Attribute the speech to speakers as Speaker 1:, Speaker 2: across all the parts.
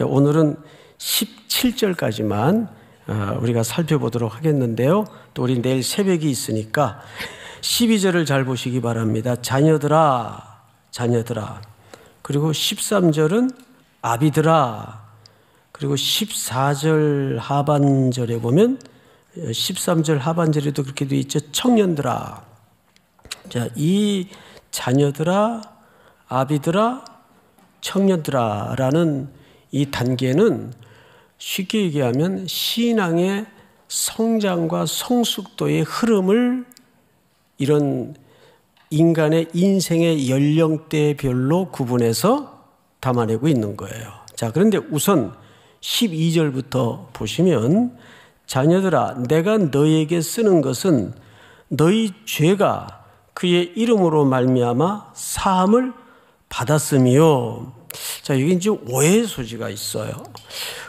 Speaker 1: 오늘은 17절까지만 우리가 살펴보도록 하겠는데요. 또 우리 내일 새벽이 있으니까 12절을 잘 보시기 바랍니다. 자녀들아, 자녀들아. 그리고 13절은 아비들아. 그리고 14절 하반절에 보면 13절 하반절에도 그렇게 되어 있죠. 청년들아. 자, 이 자녀들아, 아비들아, 청년들아 라는 이 단계는 쉽게 얘기하면 신앙의 성장과 성숙도의 흐름을 이런 인간의 인생의 연령대별로 구분해서 담아내고 있는 거예요. 자, 그런데 우선 12절부터 보시면 자녀들아, 내가 너희에게 쓰는 것은 너희 죄가 그의 이름으로 말미암아 사함을 받았음이요. 자, 여기 이제 오해의 소지가 있어요.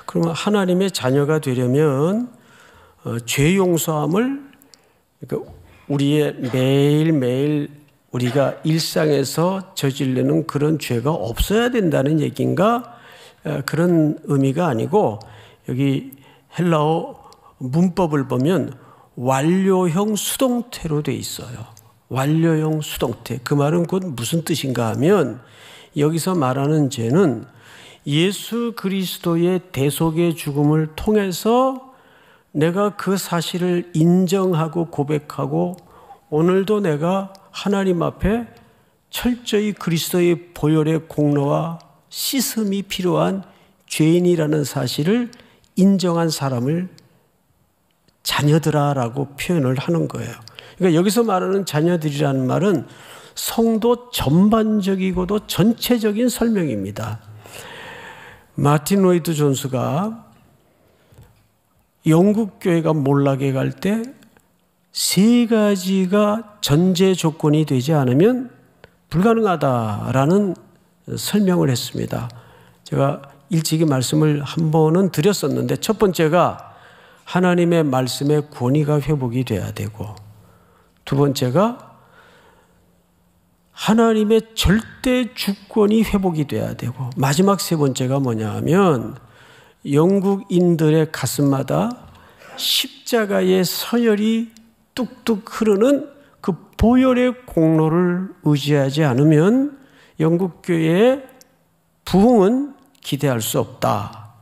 Speaker 1: 그러면 하나님의 자녀가 되려면 죄 용서함을, 그러니까 우리의 매일매일 우리가 일상에서 저지르는 그런 죄가 없어야 된다는 얘기인가? 그런 의미가 아니고, 여기 헬라어 문법을 보면 완료형 수동태로 돼 있어요. 완료형 수동태. 그 말은 곧 무슨 뜻인가 하면, 여기서 말하는 죄는 예수 그리스도의 대속의 죽음을 통해서 내가 그 사실을 인정하고 고백하고 오늘도 내가 하나님 앞에 철저히 그리스도의 보혈의 공로와 씻음이 필요한 죄인이라는 사실을 인정한 사람을 자녀들아라고 표현을 하는 거예요. 그러니까 여기서 말하는 자녀들이라는 말은 성도 전반적이고도 전체적인 설명입니다. 마틴 로이드 존스가 영국 교회가 몰락해 갈 때 3가지가 전제 조건이 되지 않으면 불가능하다라는 설명을 했습니다. 제가 일찍이 말씀을 한 번은 드렸었는데, 첫 번째가 하나님의 말씀의 권위가 회복이 돼야 되고, 두 번째가 하나님의 절대 주권이 회복이 돼야 되고, 마지막 세 번째가 뭐냐 하면 영국인들의 가슴마다 십자가의 서열이 뚝뚝 흐르는 그 보혈의 공로를 의지하지 않으면 영국교회의 부흥은 기대할 수 없다.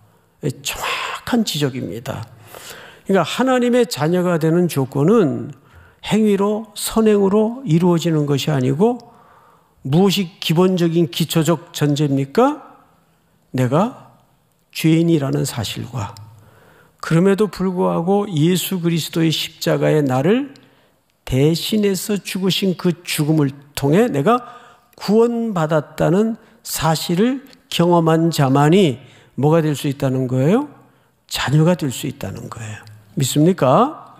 Speaker 1: 정확한 지적입니다. 그러니까 하나님의 자녀가 되는 조건은 행위로, 선행으로 이루어지는 것이 아니고, 무엇이 기본적인 기초적 전제입니까? 내가 죄인이라는 사실과, 그럼에도 불구하고 예수 그리스도의 십자가에 나를 대신해서 죽으신 그 죽음을 통해 내가 구원받았다는 사실을 경험한 자만이 뭐가 될 수 있다는 거예요? 자녀가 될 수 있다는 거예요. 믿습니까?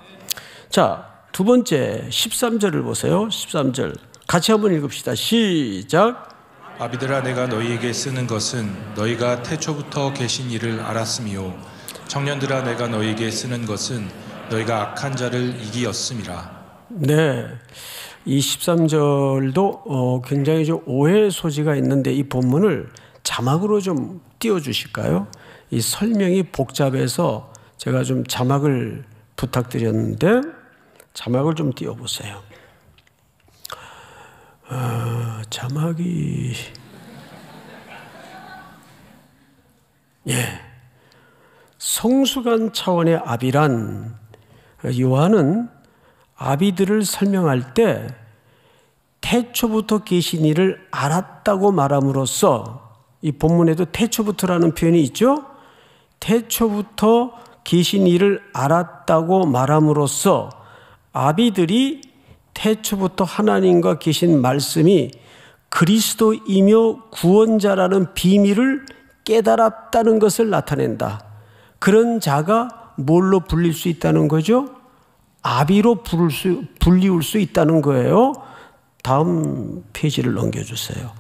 Speaker 1: 자, 두 번째 13절을 보세요. 13절 같이 한번 읽읍시다. 시작.
Speaker 2: 아비들아, 내가 너희에게 쓰는 것은 너희가 태초부터 계신 이를 알았음이요, 청년들아, 내가 너희에게 쓰는 것은 너희가 악한 자를 이기었음이라.
Speaker 1: 네, 이 13절도 굉장히 좀 오해의 소지가 있는데, 이 본문을 자막으로 좀 띄워주실까요? 이 설명이 복잡해서 제가 좀 자막을 부탁드렸는데, 자막을 좀 띄워보세요. 자막이, 성숙한 차원의 아비란, 요한은 아비들을 설명할 때 태초부터 계신 이를 알았다고 말함으로써, 이 본문에도 태초부터라는 표현이 있죠? 태초부터 계신 이를 알았다고 말함으로써 아비들이 태초부터 하나님과 계신 말씀이 그리스도이며 구원자라는 비밀을 깨달았다는 것을 나타낸다. 그런 자가 뭘로 불릴 수 있다는 거죠? 아비로 불리울 수 있다는 거예요. 다음 페이지를 넘겨주세요.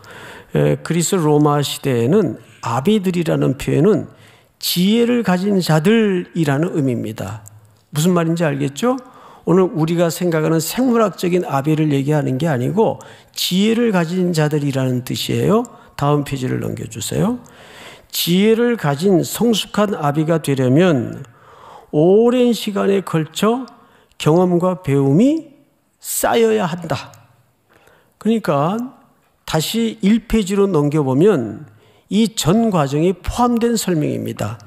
Speaker 1: 그리스 로마 시대에는 아비들이라는 표현은 지혜를 가진 자들이라는 의미입니다. 무슨 말인지 알겠죠? 오늘 우리가 생각하는 생물학적인 아비를 얘기하는 게 아니고 지혜를 가진 자들이라는 뜻이에요. 다음 페이지를 넘겨주세요. 지혜를 가진 성숙한 아비가 되려면 오랜 시간에 걸쳐 경험과 배움이 쌓여야 한다. 그러니까 다시 1페이지로 넘겨보면 이 전 과정이 포함된 설명입니다.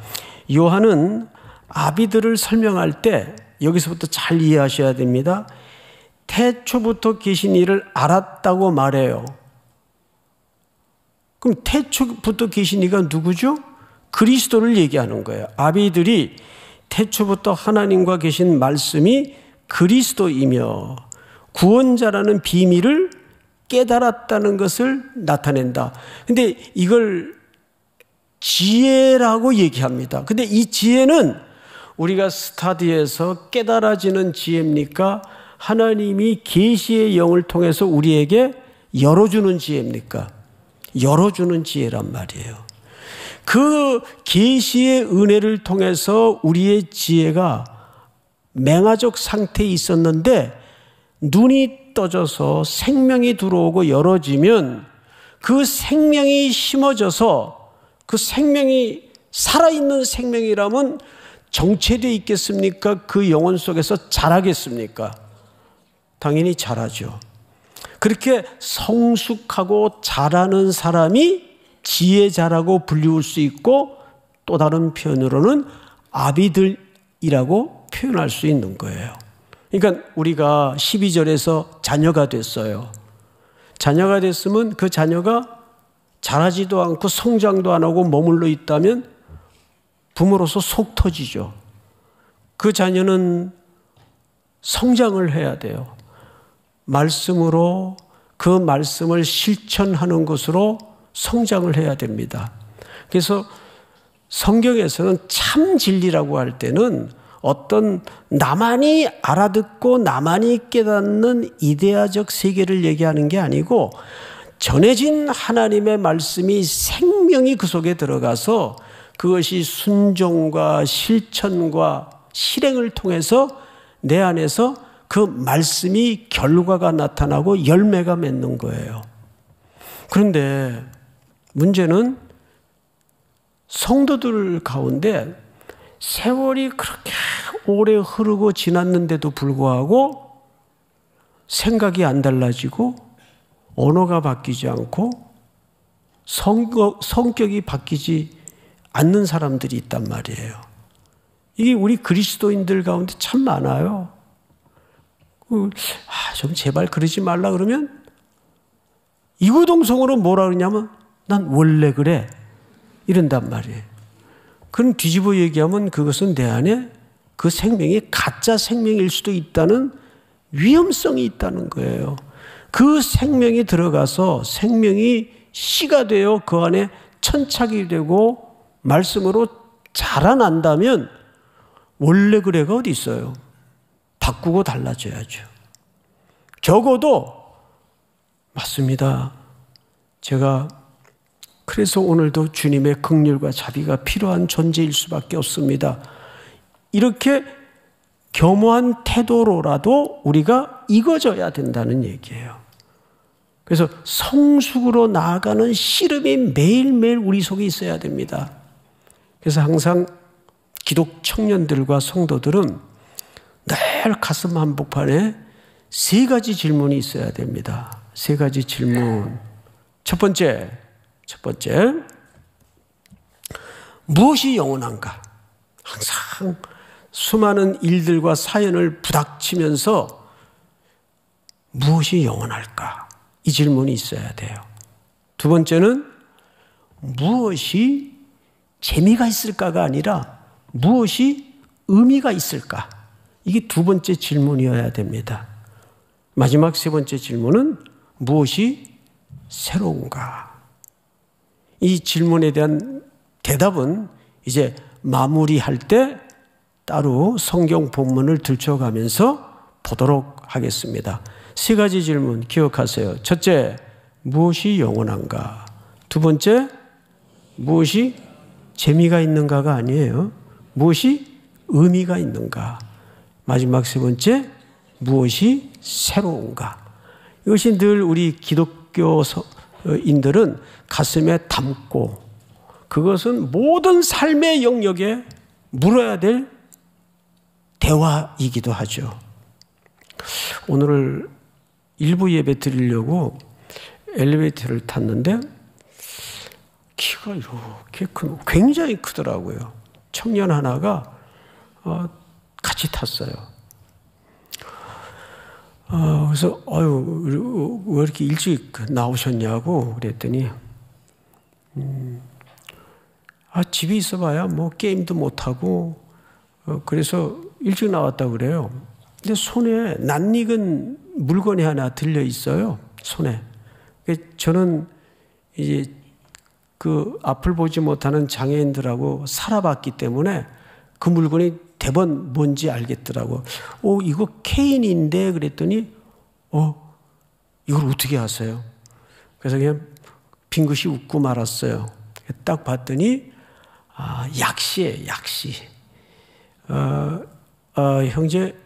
Speaker 1: 요한은 아비들을 설명할 때 여기서부터 잘 이해하셔야 됩니다. 태초부터 계신 이를 알았다고 말해요. 그럼 태초부터 계신 이가 누구죠? 그리스도를 얘기하는 거예요. 아비들이 태초부터 하나님과 계신 말씀이 그리스도이며 구원자라는 비밀을 깨달았다는 것을 나타낸다. 근데 이걸 지혜라고 얘기합니다. 근데 이 지혜는 우리가 스타디에서 깨달아지는 지혜입니까? 하나님이 계시의 영을 통해서 우리에게 열어주는 지혜입니까? 열어주는 지혜란 말이에요. 그 계시의 은혜를 통해서 우리의 지혜가 맹아적 상태에 있었는데 눈이 떠져서 생명이 들어오고 열어지면 그 생명이 심어져서 그 생명이 살아있는 생명이라면 정체되어 있겠습니까? 그 영혼 속에서 자라겠습니까? 당연히 자라죠. 그렇게 성숙하고 자라는 사람이 지혜자라고 불리울 수 있고 또 다른 표현으로는 아비들이라고 표현할 수 있는 거예요. 그러니까 우리가 12절에서 자녀가 됐어요. 자녀가 됐으면 그 자녀가 자라지도 않고 성장도 안 하고 머물러 있다면 부모로서 속 터지죠. 그 자녀는 성장을 해야 돼요. 말씀으로 그 말씀을 실천하는 것으로 성장을 해야 됩니다. 그래서 성경에서는 참 진리라고 할 때는 어떤 나만이 알아듣고 나만이 깨닫는 이데아적 세계를 얘기하는 게 아니고 전해진 하나님의 말씀이 생명이 그 속에 들어가서 그것이 순종과 실천과 실행을 통해서 내 안에서 그 말씀이 결과가 나타나고 열매가 맺는 거예요. 그런데 문제는 성도들 가운데 세월이 그렇게 오래 흐르고 지났는데도 불구하고 생각이 안 달라지고 언어가 바뀌지 않고 성격이 바뀌지 않는 사람들이 있단 말이에요. 이게 우리 그리스도인들 가운데 참 많아요. 좀 제발 그러지 말라 그러면 이구동성으로 뭐라 그러냐면 난 원래 그래 이런단 말이에요. 그럼 뒤집어 얘기하면 그것은 내 안에 그 생명이 가짜 생명일 수도 있다는 위험성이 있다는 거예요. 그 생명이 들어가서 생명이 씨가 되어 그 안에 천착이 되고 말씀으로 자라난다면 원래 그래가 어디 있어요. 바꾸고 달라져야죠. 적어도 맞습니다. 제가 그래서 오늘도 주님의 긍휼과 자비가 필요한 존재일 수밖에 없습니다. 이렇게 겸허한 태도로라도 우리가 익어져야 된다는 얘기예요. 그래서 성숙으로 나아가는 씨름이 매일매일 우리 속에 있어야 됩니다. 그래서 항상 기독 청년들과 성도들은 늘 가슴 한복판에 3가지 질문이 있어야 됩니다. 3가지 질문. 첫 번째, 무엇이 영원한가? 항상 수많은 일들과 사연을 부닥치면서 무엇이 영원할까? 이 질문이 있어야 돼요. 두 번째는 무엇이 재미가 있을까가 아니라 무엇이 의미가 있을까? 이게 두 번째 질문이어야 됩니다. 마지막 3번째 질문은 무엇이 새로운가? 이 질문에 대한 대답은 이제 마무리할 때 따로 성경 본문을 들춰가면서 보도록 하겠습니다. 3가지 질문 기억하세요. 첫째, 무엇이 영원한가? 두 번째, 무엇이 재미가 있는가가 아니에요. 무엇이 의미가 있는가? 마지막 3번째, 무엇이 새로운가? 이것이 늘 우리 기독교인들은 가슴에 담고 그것은 모든 삶의 영역에 물어야 될 대화이기도 하죠. 오늘 일부 예배 드리려고 엘리베이터를 탔는데 키가 이렇게 굉장히 크더라고요. 청년 하나가 같이 탔어요. 그래서 왜 이렇게 일찍 나오셨냐고 그랬더니 집에 있어봐야 뭐 게임도 못하고 그래서 일찍 나왔다고 그래요. 근데 손에 낯익은 물건이 하나 들려 있어요. 손에. 저는 이제 그 앞을 보지 못하는 장애인들하고 살아봤기 때문에 그 물건이 대번 뭔지 알겠더라고. 이거 케인인데 그랬더니 이걸 어떻게 아세요? 그래서 그냥 빙긋이 웃고 말았어요. 딱 봤더니 약시예요, 약시. 형제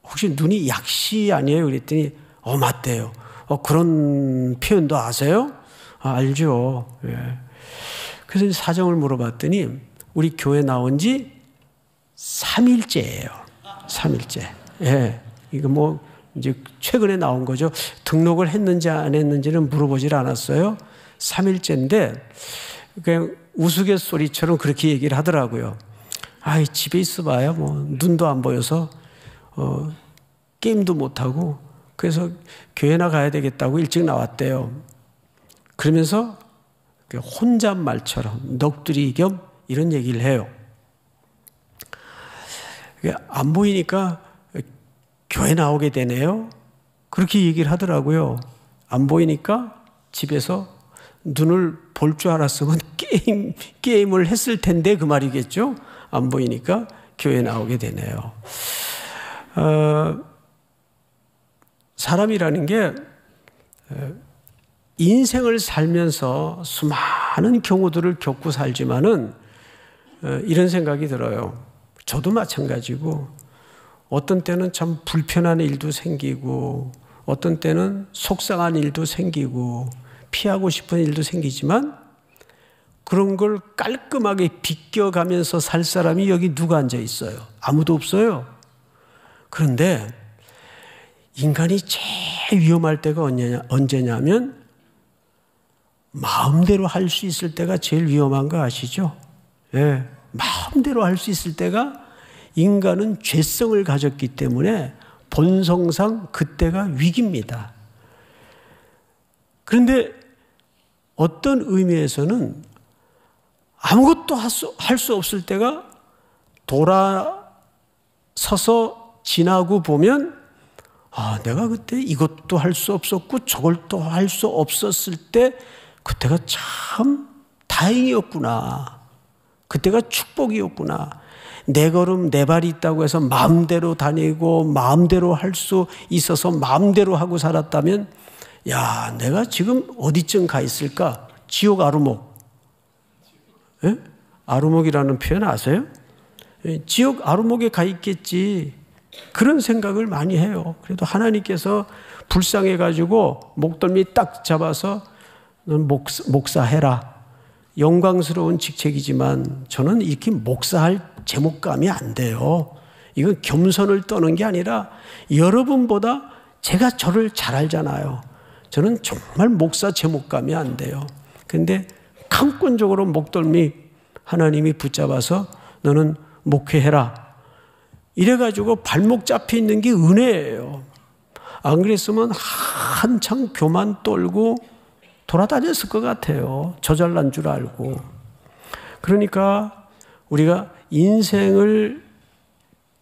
Speaker 1: 혹시 눈이 약시 아니에요? 그랬더니 맞대요. 그런 표현도 아세요? 알죠. 예. 그래서 사정을 물어봤더니 우리 교회 나온 지 3일째예요. 3일째. 예. 이거 뭐 이제 최근에 나온 거죠. 등록을 했는지 안 했는지는 물어보질 않았어요. 3일째인데 그냥 우스갯소리처럼 그렇게 얘기를 하더라고요. 집에 있어봐야 뭐 눈도 안 보여서 게임도 못하고 그래서 교회나 가야 되겠다고 일찍 나왔대요. 그러면서 혼잣말처럼 넋두리 겸 이런 얘기를 해요. 안 보이니까 교회 나오게 되네요. 그렇게 얘기를 하더라고요. 안 보이니까 집에서 눈을 볼 줄 알았으면 게임을 했을 텐데 그 말이겠죠. 안 보이니까 교회 나오게 되네요. 사람이라는 게 인생을 살면서 수많은 경우들을 겪고 살지만은 이런 생각이 들어요. 저도 마찬가지고 어떤 때는 참 불편한 일도 생기고 어떤 때는 속상한 일도 생기고 피하고 싶은 일도 생기지만 그런 걸 깔끔하게 비껴가면서 살 사람이 여기 누가 앉아 있어요? 아무도 없어요. 그런데 인간이 제일 위험할 때가 언제냐면 마음대로 할 수 있을 때가 제일 위험한 거 아시죠? 예, 마음대로 할 수 있을 때가 인간은 죄성을 가졌기 때문에 본성상 그때가 위기입니다. 그런데 어떤 의미에서는 아무것도 할 수 없을 때가 돌아서서 지나고 보면 내가 그때 이것도 할 수 없었고 저것도 할 수 없었을 때 그때가 참 다행이었구나. 그때가 축복이었구나. 내 걸음 내 발이 있다고 해서 마음대로 다니고 마음대로 할 수 있어서 마음대로 하고 살았다면 내가 지금 어디쯤 가 있을까? 지옥 아루목. 예? 아루목이라는 표현 아세요? 지옥 아루목에 가 있겠지. 그런 생각을 많이 해요. 그래도 하나님께서 불쌍해가지고 목덜미 딱 잡아서 넌 목사해라. 영광스러운 직책이지만 저는 이렇게 목사할 제목감이 안 돼요. 이건 겸손을 떠는 게 아니라 여러분보다 제가 저를 잘 알잖아요. 저는 정말 목사 제목감이 안 돼요. 근데 강권적으로 목덜미 하나님이 붙잡아서 너는 목회해라. 이래가지고 발목 잡혀 있는 게 은혜예요. 안 그랬으면 한창 교만 떨고 돌아다녔을 것 같아요. 저 잘난 줄 알고. 그러니까 우리가 인생을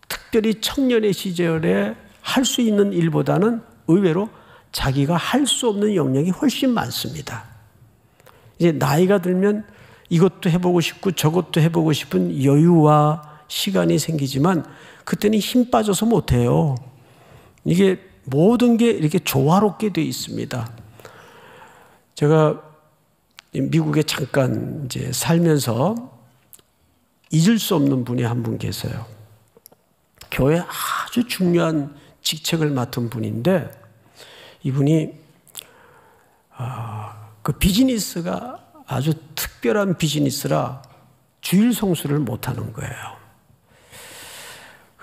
Speaker 1: 특별히 청년의 시절에 할 수 있는 일보다는 의외로 자기가 할 수 없는 영역이 훨씬 많습니다. 이제 나이가 들면 이것도 해보고 싶고 저것도 해보고 싶은 여유와 시간이 생기지만 그때는 힘 빠져서 못해요. 이게 모든 게 이렇게 조화롭게 되어 있습니다. 제가 미국에 잠깐 이제 살면서 잊을 수 없는 분이 한 분 계세요. 교회 아주 중요한 직책을 맡은 분인데 이분이 그 비즈니스가 아주 특별한 비즈니스라 주일 성수를 못하는 거예요.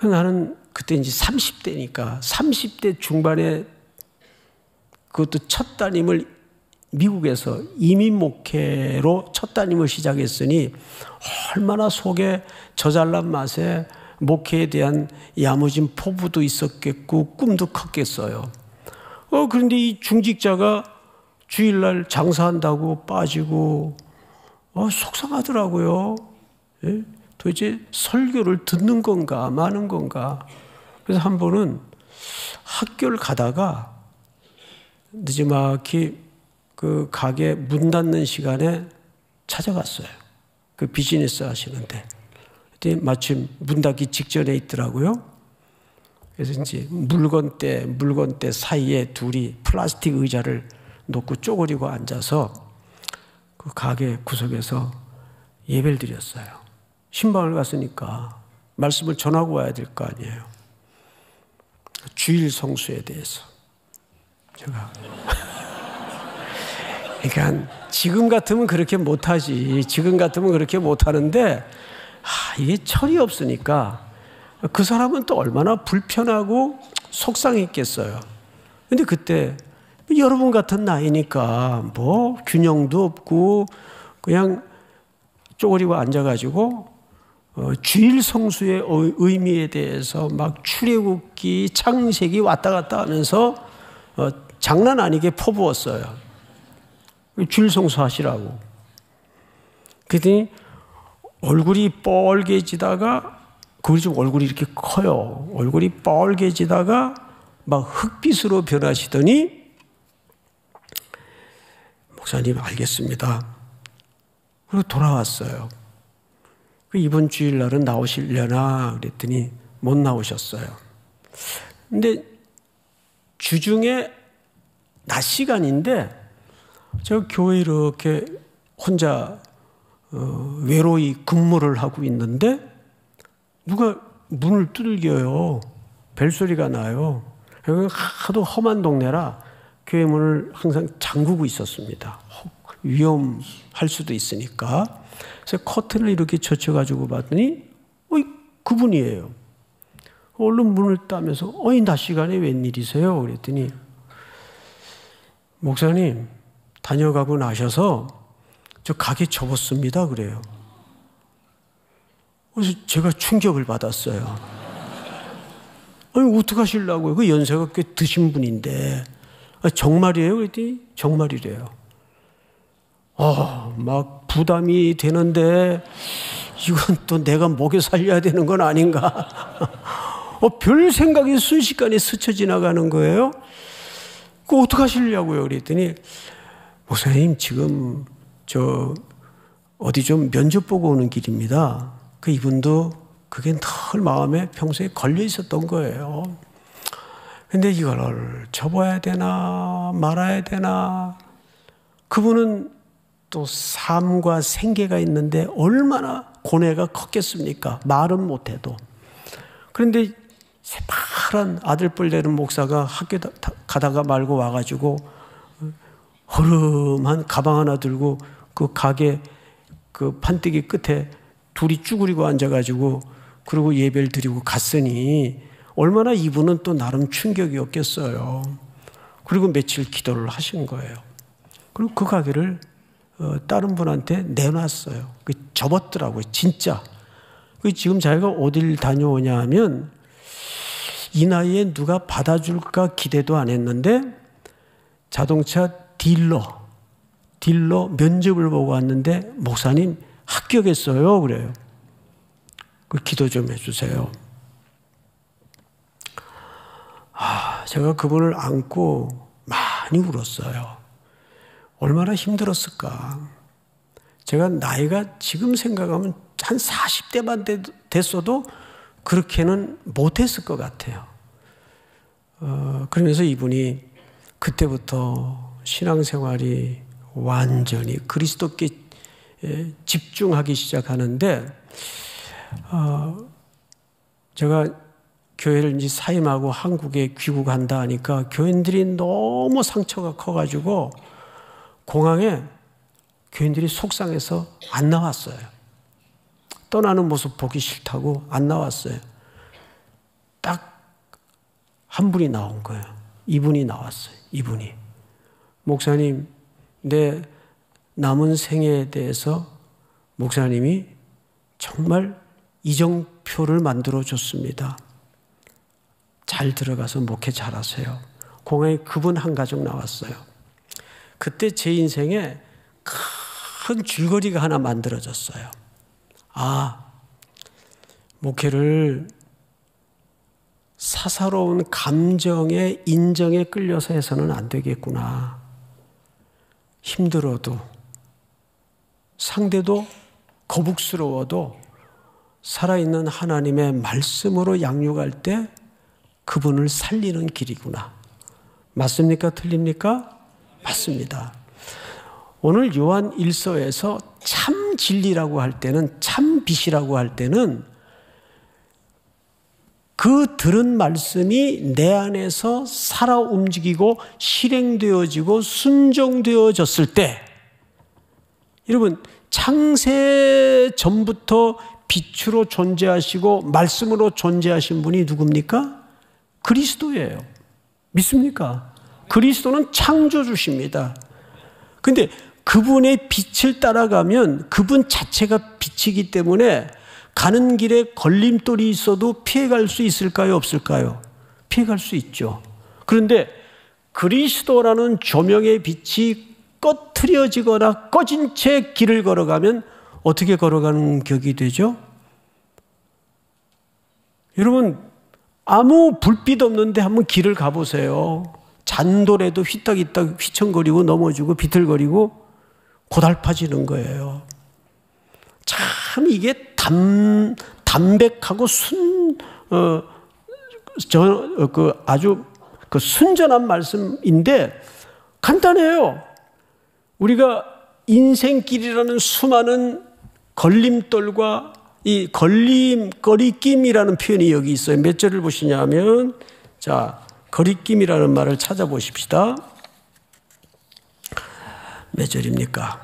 Speaker 1: 나는 그때 이제 30대니까 30대 중반에 그것도 첫 따님을 미국에서 이민 목회로 첫 따님을 시작했으니 얼마나 속에 저잘난 맛에 목회에 대한 야무진 포부도 있었겠고 꿈도 컸겠어요. 그런데 이 중직자가 주일날 장사한다고 빠지고 속상하더라고요. 예? 도대체 설교를 듣는 건가 마는 건가. 그래서 한 번은 학교를 가다가 늦지막히 그 가게 문 닫는 시간에 찾아갔어요. 그 비즈니스 하시는데. 그때 마침 문 닫기 직전에 있더라고요. 그래서 이제 물건대 사이에 둘이 플라스틱 의자를 놓고 쪼그리고 앉아서 그 가게 구석에서 예배를 드렸어요. 신방을 갔으니까 말씀을 전하고 와야 될 거 아니에요. 주일 성수에 대해서 제가 그러니까 지금 같으면 그렇게 못하지. 지금 같으면 그렇게 못하는데 이게 철이 없으니까 그 사람은 또 얼마나 불편하고 속상했겠어요. 근데 그때 여러분 같은 나이니까 뭐 균형도 없고 그냥 쪼그리고 앉아가지고 주일 성수의 의미에 대해서 막 출애굽기 창세기 왔다 갔다 하면서 장난 아니게 퍼부었어요. 주일 성수 하시라고. 그랬더니 얼굴이 뻘개지다가 그리 좀 얼굴이 이렇게 커요. 얼굴이 뻘개지다가 막 흑빛으로 변하시더니 목사님 알겠습니다. 그리고 돌아왔어요. 이번 주일날은 나오시려나 그랬더니 못 나오셨어요. 근데 주중에 낮 시간인데 저 교회 이렇게 혼자 외로이 근무를 하고 있는데 누가 문을 두들겨요. 벨소리가 나요. 하도 험한 동네라 교회 문을 항상 잠그고 있었습니다. 위험할 수도 있으니까. 그래서 커튼을 이렇게 젖혀가지고 봤더니 그분이에요. 얼른 문을 따면서 낮 시간에 웬일이세요? 그랬더니 목사님 다녀가고 나셔서 저 가게 접었습니다 그래요. 그래서 제가 충격을 받았어요. 어떡하시려고요? 그 연세가 꽤 드신 분인데 정말이에요? 그랬더니 정말이래요. 막 부담이 되는데 이건 또 내가 먹여 살려야 되는 건 아닌가. 별 생각이 순식간에 스쳐 지나가는 거예요. 그거 어떡하시려고요? 그랬더니 목사님 지금 저 어디 좀 면접 보고 오는 길입니다. 그 이분도 그게 늘 마음에 평소에 걸려 있었던 거예요. 근데 이걸 접어야 되나 말아야 되나. 그분은 또 삶과 생계가 있는데 얼마나 고뇌가 컸겠습니까? 말은 못해도. 그런데 새파란 아들뻘 되는 목사가 학교 가다가 말고 와가지고 허름한 가방 하나 들고 그 가게 그 판때기 끝에 둘이 쭈그리고 앉아가지고 그리고 예배를 드리고 갔으니 얼마나 이분은 또 나름 충격이었겠어요. 그리고 며칠 기도를 하신 거예요. 그리고 그 가게를 다른 분한테 내놨어요. 접었더라고요. 진짜. 지금 자기가 어딜 다녀오냐 하면 이 나이에 누가 받아줄까 기대도 안 했는데 자동차 딜러 면접을 보고 왔는데 목사님 합격했어요 그래요. 기도 좀 해주세요. 제가 그분을 안고 많이 울었어요. 얼마나 힘들었을까. 제가 나이가 지금 생각하면 한 40대만 됐어도 그렇게는 못했을 것 같아요. 그러면서 이분이 그때부터 신앙생활이 완전히 그리스도께 집중하기 시작하는데 제가 교회를 이제 사임하고 한국에 귀국한다 하니까 교인들이 너무 상처가 커가지고 공항에 교인들이 속상해서 안 나왔어요. 떠나는 모습 보기 싫다고 안 나왔어요. 딱 한 분이 나온 거예요. 이분이 나왔어요. 이분이. 목사님, 내 남은 생애에 대해서 목사님이 정말 이정표를 만들어줬습니다. 잘 들어가서 목회 잘하세요. 공항에 그분 한 가족 나왔어요. 그때 제 인생에 큰 줄거리가 하나 만들어졌어요. 아, 목회를 사사로운 감정에 인정에 끌려서 해서는 안 되겠구나. 힘들어도 상대도 거북스러워도 살아있는 하나님의 말씀으로 양육할 때 그분을 살리는 길이구나. 맞습니까? 틀립니까? 맞습니다. 오늘 요한 1서에서 참 진리라고 할 때는, 참 빛이라고 할 때는 그 들은 말씀이 내 안에서 살아 움직이고 실행되어지고 순종되어졌을 때, 여러분, 창세 전부터 빛으로 존재하시고 말씀으로 존재하신 분이 누굽니까? 그리스도예요. 믿습니까? 그리스도는 창조주십니다. 그런데 그분의 빛을 따라가면 그분 자체가 빛이기 때문에 가는 길에 걸림돌이 있어도 피해갈 수 있을까요? 없을까요? 피해갈 수 있죠. 그런데 그리스도라는 조명의 빛이 꺼트려지거나 꺼진 채 길을 걸어가면 어떻게 걸어가는 격이 되죠? 여러분, 아무 불빛 없는데 한번 길을 가보세요. 잔돌에도 휘딱휘딱 휘청거리고 넘어지고 비틀거리고 고달파지는 거예요. 참 이게 담백하고 아주 순전한 말씀인데 간단해요. 우리가 인생길이라는 수많은 걸림돌과 이 거리낌이라는 표현이 여기 있어요. 몇 절을 보시냐면, 자, 거리낌이라는 말을 찾아보십시다. 몇 절입니까?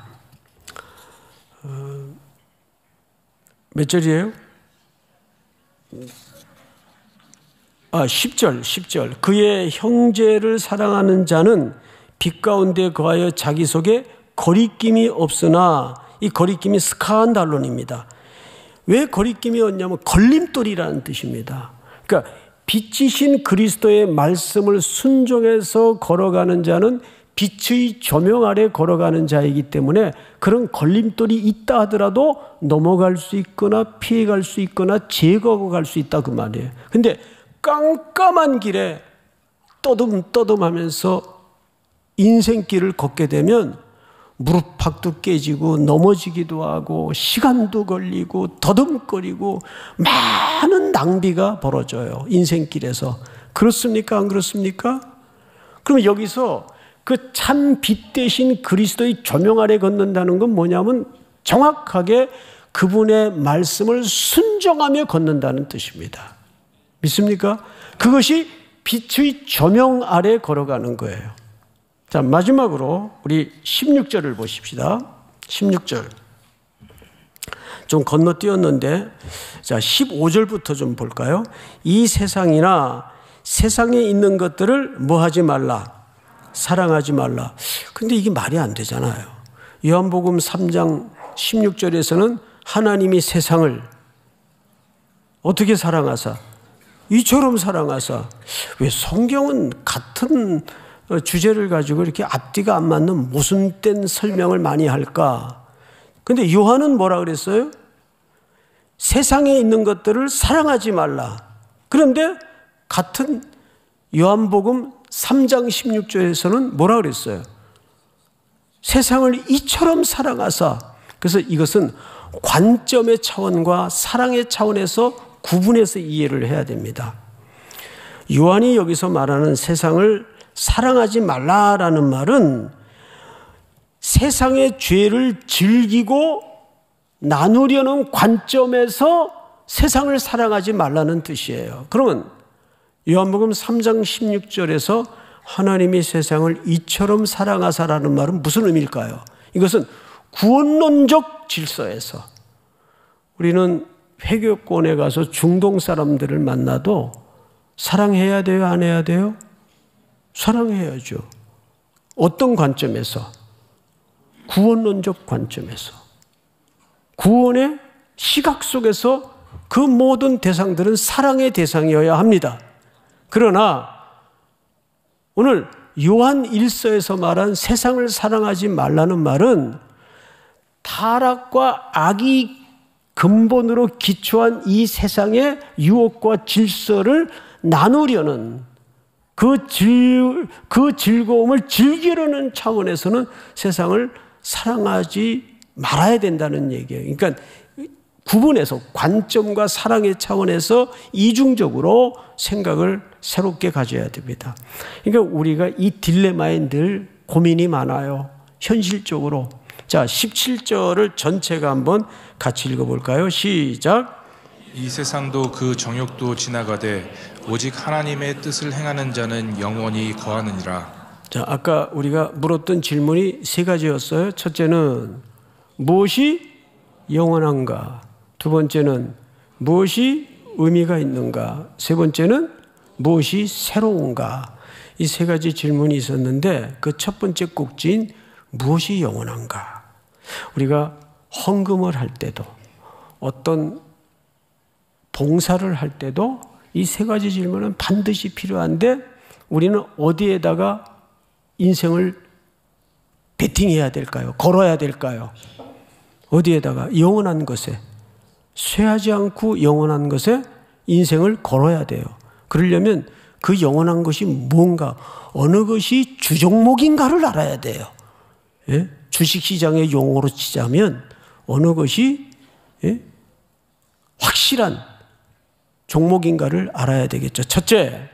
Speaker 1: 몇 절이에요? 10절. 그의 형제를 사랑하는 자는 빛 가운데 거하여 자기 속에 거리낌이 없으나, 이 거리낌이 스칸달론입니다. 왜 거리낌이 없냐면 걸림돌이라는 뜻입니다. 그러니까 빛이신 그리스도의 말씀을 순종해서 걸어가는 자는 빛의 조명 아래 걸어가는 자이기 때문에 그런 걸림돌이 있다 하더라도 넘어갈 수 있거나 피해갈 수 있거나 제거하고 갈 수 있다 그 말이에요. 근데 깜깜한 길에 떠듬떠듬하면서 인생길을 걷게 되면 무릎팍도 깨지고 넘어지기도 하고 시간도 걸리고 더듬거리고 많은 낭비가 벌어져요. 인생길에서. 그렇습니까? 안 그렇습니까? 그럼 여기서 그 참 빛 대신 그리스도의 조명 아래 걷는다는 건 뭐냐면 정확하게 그분의 말씀을 순종하며 걷는다는 뜻입니다. 믿습니까? 그것이 빛의 조명 아래 걸어가는 거예요. 자, 마지막으로 우리 16절을 보십시다. 16절. 좀 건너뛰었는데, 자, 15절부터 좀 볼까요? 이 세상이나 세상에 있는 것들을 뭐 하지 말라? 사랑하지 말라. 근데 이게 말이 안 되잖아요. 요한복음 3장 16절에서는 하나님이 세상을 어떻게 사랑하사? 이처럼 사랑하사. 왜 성경은 같은 주제를 가지고 이렇게 앞뒤가 안 맞는 모순된 설명을 많이 할까? 근데 요한은 뭐라 그랬어요? 세상에 있는 것들을 사랑하지 말라. 그런데 같은 요한복음 3장 16절에서는 뭐라 그랬어요? 세상을 이처럼 사랑하사. 그래서 이것은 관점의 차원과 사랑의 차원에서 구분해서 이해를 해야 됩니다. 요한이 여기서 말하는 세상을 사랑하지 말라라는 말은 세상의 죄를 즐기고 나누려는 관점에서 세상을 사랑하지 말라는 뜻이에요. 그러면 요한복음 3장 16절에서 하나님이 세상을 이처럼 사랑하사라는 말은 무슨 의미일까요? 이것은 구원론적 질서에서 우리는 회교권에 가서 중동 사람들을 만나도 사랑해야 돼요? 안 해야 돼요? 사랑해야죠. 어떤 관점에서? 구원론적 관점에서. 구원의 시각 속에서 그 모든 대상들은 사랑의 대상이어야 합니다. 그러나 오늘 요한 1서에서 말한 세상을 사랑하지 말라는 말은 타락과 악이 근본으로 기초한 이 세상의 유혹과 질서를 나누려는 그 즐거움을 즐기려는 차원에서는 세상을 사랑하지 말아야 된다는 얘기예요. 그러니까 구분해서 관점과 사랑의 차원에서 이중적으로 생각을 새롭게 가져야 됩니다. 그러니까 우리가 이 딜레마에 늘 고민이 많아요. 현실적으로. 자, 17절을 전체가 한번 같이 읽어볼까요? 시작.
Speaker 2: 이 세상도 그 정욕도 지나가되 오직 하나님의 뜻을 행하는 자는 영원히 거하느니라.
Speaker 1: 자, 아까 우리가 물었던 질문이 세 가지였어요. 첫째는 무엇이 영원한가? 두 번째는 무엇이 의미가 있는가? 세 번째는 무엇이 새로운가? 이 세 가지 질문이 있었는데 그 첫 번째 꼭지인 무엇이 영원한가? 우리가 헌금을 할 때도 어떤 봉사를 할 때도 이 세 가지 질문은 반드시 필요한데 우리는 어디에다가 인생을 베팅해야 될까요? 걸어야 될까요? 어디에다가? 영원한 것에, 쇠하지 않고 영원한 것에 인생을 걸어야 돼요. 그러려면 그 영원한 것이 뭔가, 어느 것이 주종목인가를 알아야 돼요. 예? 주식시장의 용어로 치자면 어느 것이 확실한 종목인가를 알아야 되겠죠. 첫째,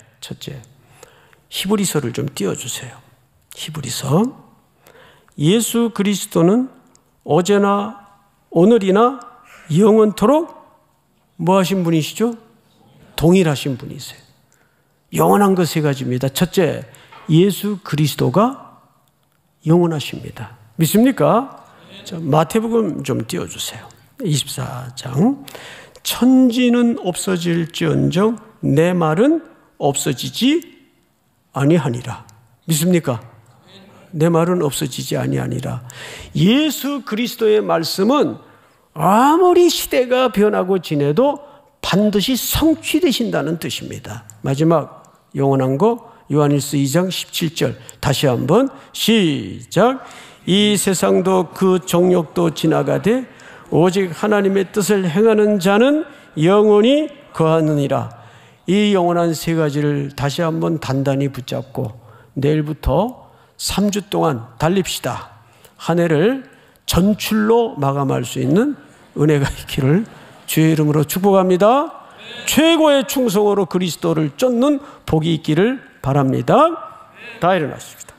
Speaker 1: 히브리서를 좀 띄워주세요. 히브리서. 예수 그리스도는 어제나 오늘이나 영원토록 뭐 하신 분이시죠? 동일하신 분이세요. 영원한 것 세 가지입니다. 첫째, 예수 그리스도가 영원하십니다. 믿습니까? 자, 마태복음 좀 띄워주세요. 24장. 천지는 없어질지언정 내 말은 없어지지 아니하니라. 믿습니까? 내 말은 없어지지 아니하니라. 예수 그리스도의 말씀은 아무리 시대가 변하고 지내도 반드시 성취되신다는 뜻입니다. 마지막 영원한 거 요한일서 2장 17절 다시 한번 시작. 이 세상도 그 정욕도 지나가되 오직 하나님의 뜻을 행하는 자는 영원히 거하느니라. 이 영원한 세 가지를 다시 한번 단단히 붙잡고 내일부터 3주 동안 달립시다. 한 해를 전출로 마감할 수 있는 은혜가 있기를 주의 이름으로 축복합니다. 최고의 충성으로 그리스도를 쫓는 복이 있기를 바랍니다. 다 일어났습니다.